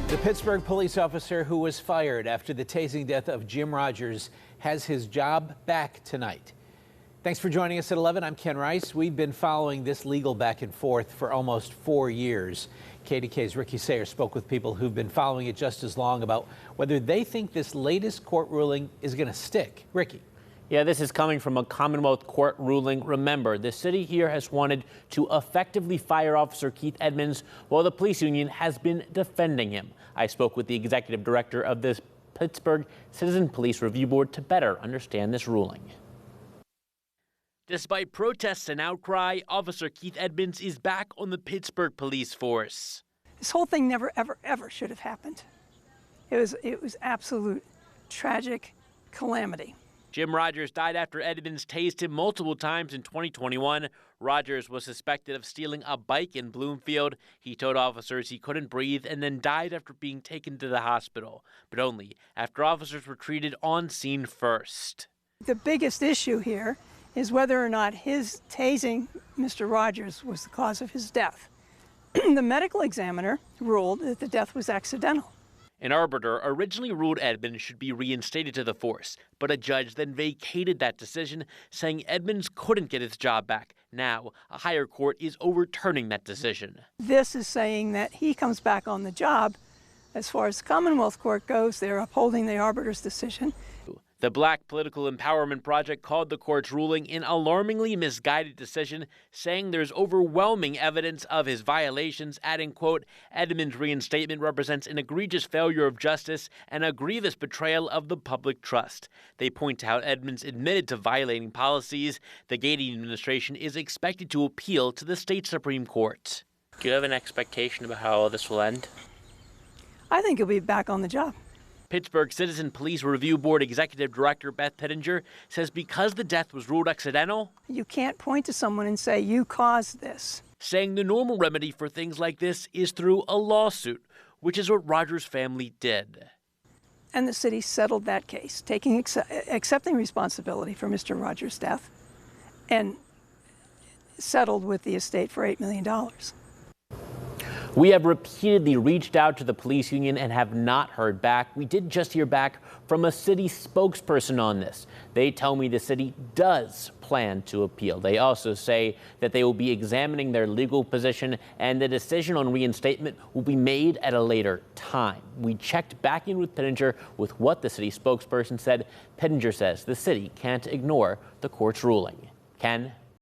The Pittsburgh police officer who was fired after the tasing death of Jim Rogers has his job back tonight. Thanks for joining us at 11. I'm Ken Rice. We've been following this legal back and forth for almost 4 years. KDKA's Ricky Sayer spoke with people who've been following it just as long about whether they think this latest court ruling is going to stick. Ricky. Yeah, this is coming from a Commonwealth Court ruling. Remember, the city here has wanted to effectively fire Officer Keith Edmonds while the police union has been defending him. I spoke with the executive director of this Pittsburgh Citizen Police Review Board to better understand this ruling. Despite protests and outcry, Officer Keith Edmonds is back on the Pittsburgh police force. This whole thing never, ever should have happened. It was absolute tragic calamity. Jim Rogers died after Edmonds tased him multiple times in 2021. Rogers was suspected of stealing a bike in Bloomfield. He told officers he couldn't breathe and then died after being taken to the hospital, but only after officers were treated on scene first. The biggest issue here is whether or not his tasing Mr. Rogers was the cause of his death. The medical examiner ruled that the death was accidental. An arbiter originally ruled Edmonds should be reinstated to the force, but a judge then vacated that decision, saying Edmonds couldn't get his job back. Now, a higher court is overturning that decision. This is saying that he comes back on the job. As far as the Commonwealth Court goes, they're upholding the arbiter's decision. The Black Political Empowerment Project called the court's ruling an alarmingly misguided decision, saying there's overwhelming evidence of his violations, adding, quote, Edmonds' reinstatement represents an egregious failure of justice and a grievous betrayal of the public trust. They point to how Edmonds admitted to violating policies. The Gates administration is expected to appeal to the state Supreme Court. Do you have an expectation about how all this will end? I think he'll be back on the job. Pittsburgh Citizen Police Review Board Executive Director Beth Pittenger says because the death was ruled accidental, you can't point to someone and say, you caused this. Saying the normal remedy for things like this is through a lawsuit, which is what Rogers' family did. And the city settled that case, accepting responsibility for Mr. Rogers' death, and settled with the estate for $8 million. We have repeatedly reached out to the police union and have not heard back. We did just hear back from a city spokesperson on this. They tell me the city does plan to appeal. They also say that they will be examining their legal position and the decision on reinstatement will be made at a later time. We checked back in with Pittenger with what the city spokesperson said. Pittenger says the city can't ignore the court's ruling. Ken?